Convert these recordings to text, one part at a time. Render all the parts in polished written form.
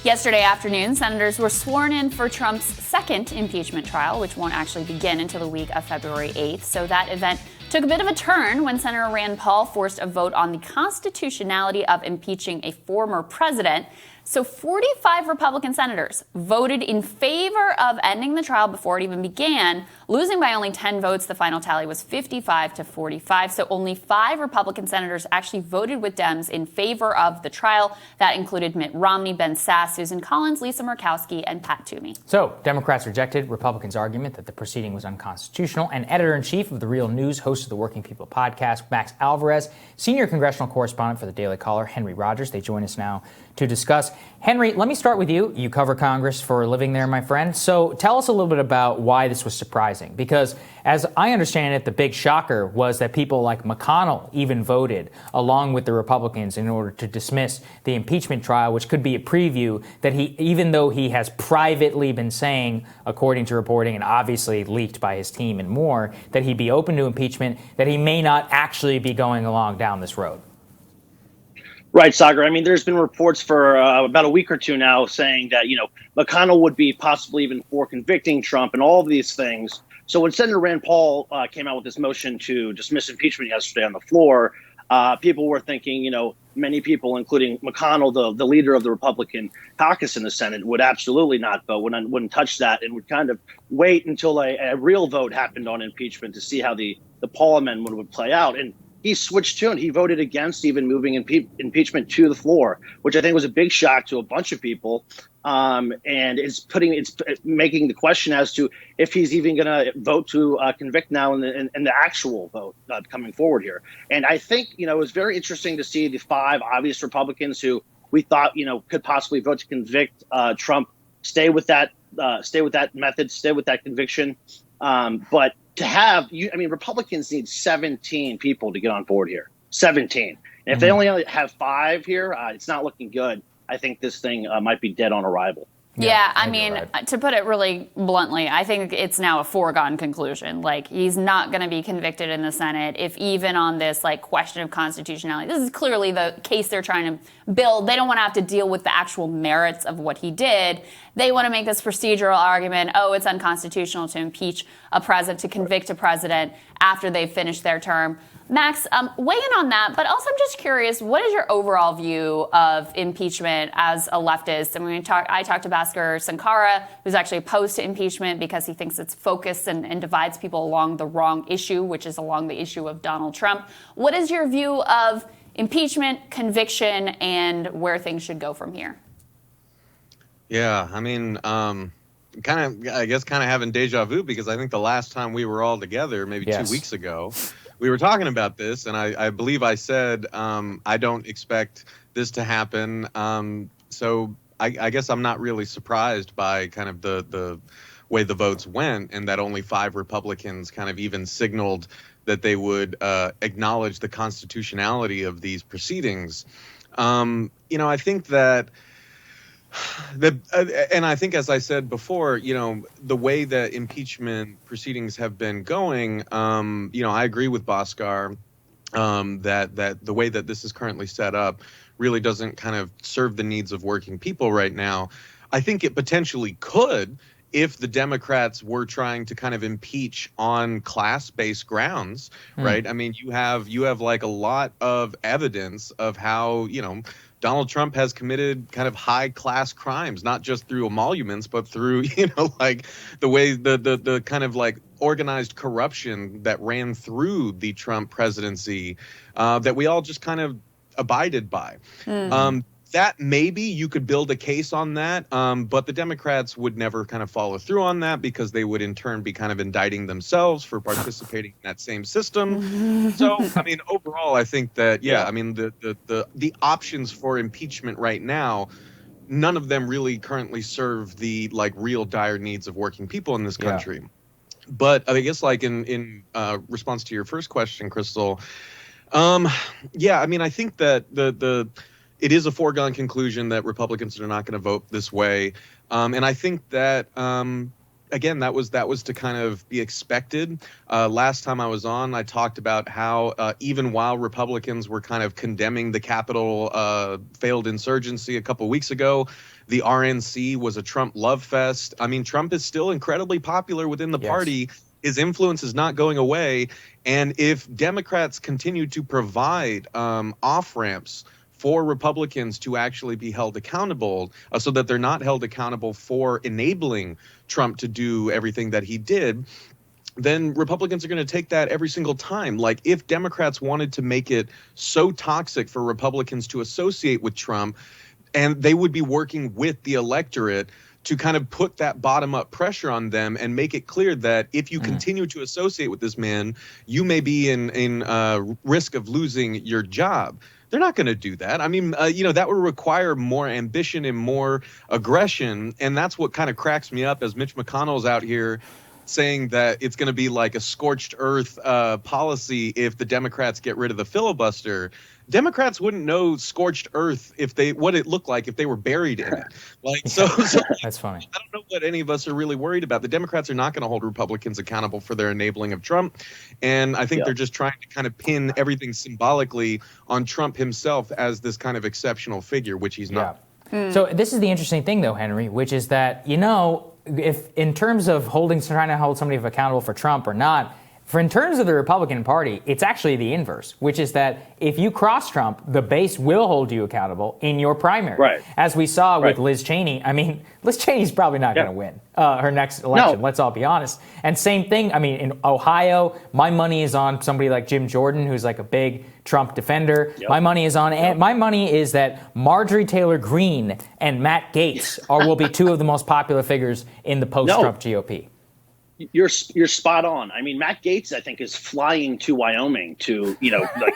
Yesterday afternoon, senators were sworn in for Trump's second impeachment trial, which won't actually begin until the week of February 8th. So that event took a bit of a turn when Senator Rand Paul forced a vote on the constitutionality of impeaching a former president. So 45 Republican senators voted in favor of ending the trial before it even began, losing by only 10 votes. The final tally was 55 to 45. So only 5 Republican senators actually voted with Dems in favor of the trial. That included Mitt Romney, Ben Sasse, Susan Collins, Lisa Murkowski, and Pat Toomey. So Democrats rejected Republicans' argument that the proceeding was unconstitutional. And editor-in-chief of The Real News, host of the Working People podcast, Max Alvarez, senior congressional correspondent for the Daily Caller, Henry Rogers. They join us now to discuss. Henry, let me start with you. You cover Congress for a living there, my friend. So tell us a little bit about why this was surprising. Because as I understand it, the big shocker was that people like McConnell even voted along with the Republicans in order to dismiss the impeachment trial, which could be a preview that he, even though he has privately been saying, according to reporting and obviously leaked by his team and more, that he'd be open to impeachment, that he may not actually be going along down this road. Right, Sagar. I mean, there's been reports for about a week or two now saying that, McConnell would be possibly even for convicting Trump and all of these things. So when Senator Rand Paul came out with this motion to dismiss impeachment yesterday on the floor, people were thinking, many people, including McConnell, the leader of the Republican caucus in the Senate, would absolutely not vote, wouldn't touch that, and would kind of wait until a real vote happened on impeachment to see how the Paul amendment would play out. And he switched tune. He voted against even moving impeachment to the floor, which I think was a big shock to a bunch of people. And it's making the question as to if he's even going to vote to convict now in the actual vote coming forward here. And I think, it was very interesting to see the 5 obvious Republicans who we thought, could possibly vote to convict Trump stay with that method, stay with that conviction. But to have Republicans need 17 people to get on board here. 17. And if they only have 5 here, it's not looking good. I think this thing might be dead on arrival. Yeah, I mean, to put it really bluntly, I think it's now a foregone conclusion. Like, he's not going to be convicted in the Senate, if even on this, question of constitutionality. This is clearly the case they're trying to build. They don't want to have to deal with the actual merits of what he did. They want to make this procedural argument, it's unconstitutional to impeach a president, to convict a president after they've finished their term. Max, weigh in on that, but also I'm just curious, what is your overall view of impeachment as a leftist? I mean, I talked to Bhaskar Sankara, who's actually opposed to impeachment because he thinks it's focused and divides people along the wrong issue, which is along the issue of Donald Trump. What is your view of impeachment, conviction, and where things should go from here? Yeah, I mean, kind of having deja vu, because I think the last time we were all together, maybe 2 weeks ago, we were talking about this, and I believe I said I don't expect this to happen. So I guess I'm not really surprised by kind of the way the votes went, and that only 5 Republicans kind of even signaled that they would acknowledge the constitutionality of these proceedings. I think that and I think, as I said before, the way that impeachment proceedings have been going, I agree with Bhaskar that the way that this is currently set up really doesn't kind of serve the needs of working people right now. I think it potentially could if the Democrats were trying to kind of impeach on class-based grounds, right? I mean, you have like a lot of evidence of how, Donald Trump has committed kind of high-class crimes, not just through emoluments, but through, like the way the kind of like organized corruption that ran through the Trump presidency that we all just kind of abided by. That maybe you could build a case on that, but the Democrats would never kind of follow through on that because they would in turn be kind of indicting themselves for participating in that same system. So, I mean, overall, I think that, I mean, the options for impeachment right now, none of them really currently serve the real dire needs of working people in this country. Yeah. But I guess in response to your first question, Crystal, I mean, I think that it is a foregone conclusion that Republicans are not going to vote this way. And I think that again, that was to kind of be expected. Last time I was on, I talked about how even while Republicans were kind of condemning the Capitol failed insurgency a couple weeks ago, the RNC was a Trump love fest. I mean, Trump is still incredibly popular within the party. His influence is not going away. And if Democrats continue to provide off-ramps for Republicans to actually be held accountable, so that they're not held accountable for enabling Trump to do everything that he did, then Republicans are going to take that every single time. Like, if Democrats wanted to make it so toxic for Republicans to associate with Trump, and they would be working with the electorate to kind of put that bottom-up pressure on them and make it clear that if you continue to associate with this man, you may be in risk of losing your job. They're not going to do that. I mean, that would require more ambition and more aggression. And that's what kind of cracks me up as Mitch McConnell's out here saying that it's going to be like a scorched earth policy if the Democrats get rid of the filibuster. Democrats wouldn't know scorched earth what it looked like if they were buried in it. So that's funny. I don't know what any of us are really worried about. The Democrats are not going to hold Republicans accountable for their enabling of Trump. And I think they're just trying to kind of pin everything symbolically on Trump himself as this kind of exceptional figure, which he's not. So this is the interesting thing, though, Henry, which is that, if in terms of trying to hold somebody accountable for Trump or not, in terms of the Republican Party, it's actually the inverse, which is that if you cross Trump, the base will hold you accountable in your primary. Right. As we saw with Liz Cheney. I mean, Liz Cheney's probably not going to win her next election. Let's all be honest. And same thing, I mean, in Ohio, my money is on somebody like Jim Jordan, who's like a big Trump defender. My money is that Marjorie Taylor Greene and Matt Gaetz will be two of the most popular figures in the post-Trump GOP. You're spot on. I mean, Matt Gaetz, I think, is flying to Wyoming to,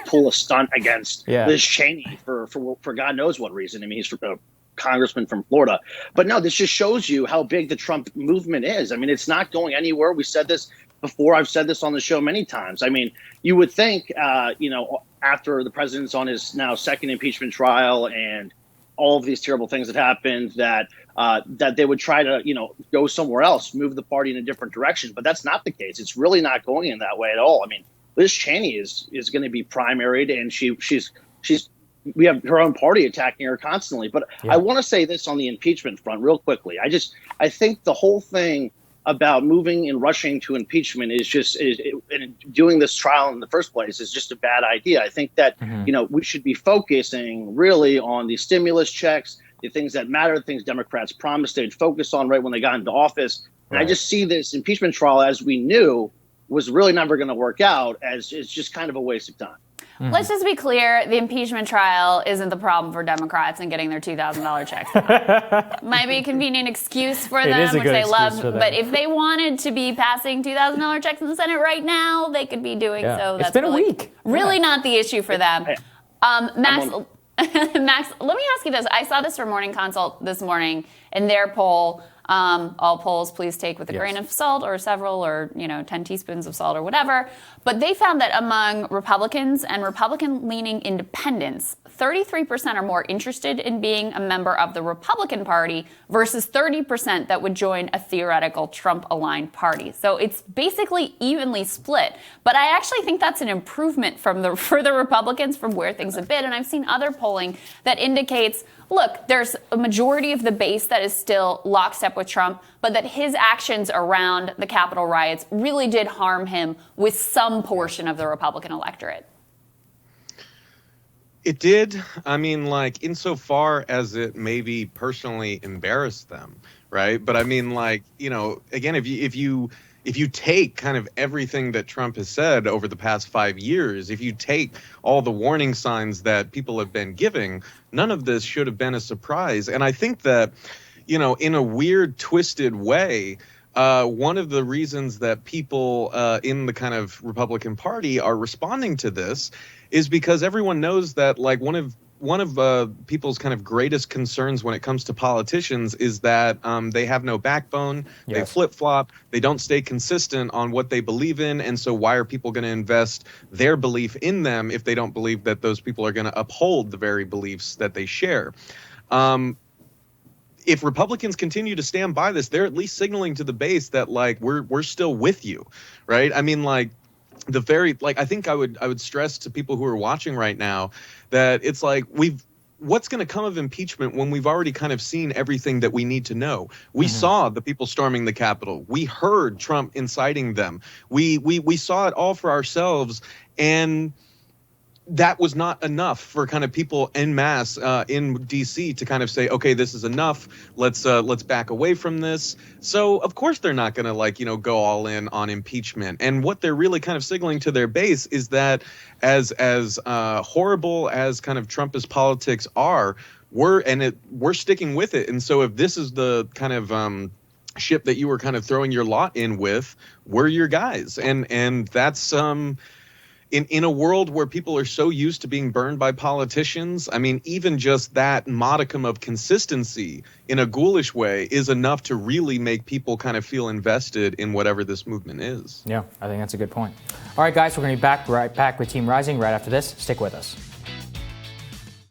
pull a stunt against Liz Cheney for God knows what reason. I mean, he's a congressman from Florida. But no, this just shows you how big the Trump movement is. I mean, it's not going anywhere. We said this before. I've said this on the show many times. I mean, you would think, after the president's on his now second impeachment trial and all of these terrible things that happened, that they would try to, go somewhere else, move the party in a different direction. But that's not the case. It's really not going in that way at all. I mean, Liz Cheney is going to be primaried, and we have her own party attacking her constantly. But I want to say this on the impeachment front real quickly. I think the whole thing about moving and rushing to impeachment and doing this trial in the first place is just a bad idea. I think that, we should be focusing really on the stimulus checks, the things that matter, the things Democrats promised they'd focus on right when they got into office. And I just see this impeachment trial, as we knew, was really never going to work out, as it's just kind of a waste of time. Let's just be clear, the impeachment trial isn't the problem for Democrats in getting their $2,000 checks. Might be a convenient excuse for them, which they love. But if they wanted to be passing $2,000 checks in the Senate right now, they could be doing so. It's been a week. Really not the issue for them. Max, let me ask you this. I saw this from Morning Consult this morning in their poll. All polls, please take with a grain of salt or several or, 10 teaspoons of salt or whatever. But they found that among Republicans and Republican-leaning independents, 33% are more interested in being a member of the Republican Party versus 30% that would join a theoretical Trump-aligned party. So it's basically evenly split. But I actually think that's an improvement for the Republicans from where things have been. And I've seen other polling that indicates, look, there's a majority of the base that is still lockstep with Trump, but that his actions around the Capitol riots really did harm him with some portion of the Republican electorate. It did. I mean, insofar as it maybe personally embarrassed them, right? But I mean, again, if you take kind of everything that Trump has said over the past 5 years, if you take all the warning signs that people have been giving, none of this should have been a surprise. And I think that, in a weird, twisted way, one of the reasons that people in the kind of Republican Party are responding to this is because everyone knows that, one of people's kind of greatest concerns when it comes to politicians is that they have no backbone, they flip-flop, they don't stay consistent on what they believe in, and so why are people going to invest their belief in them if they don't believe that those people are going to uphold the very beliefs that they share? if Republicans continue to stand by this, they're at least signaling to the base that like we're still with you, right? I mean, like I think I would stress to people who are watching right now that it's like what's going to come of impeachment when we've already kind of seen everything that we need to know. We saw the people storming the Capitol. We heard Trump inciting them. We saw it all for ourselves, and that was not enough for kind of people en masse in D.C. to kind of say, okay, this is enough. Let's back away from this. So of course they're not going to go all in on impeachment. And what they're really kind of signaling to their base is that as horrible as kind of Trumpist politics are, we're sticking with it. And so if this is the kind of ship that you were kind of throwing your lot in with, we're your guys. And that's in a world where people are so used to being burned by politicians, I mean, even just that modicum of consistency in a ghoulish way is enough to really make people kind of feel invested in whatever this movement is. Yeah, I think that's a good point. All right, guys, we're going to be right back with Team Rising right after this. Stick with us.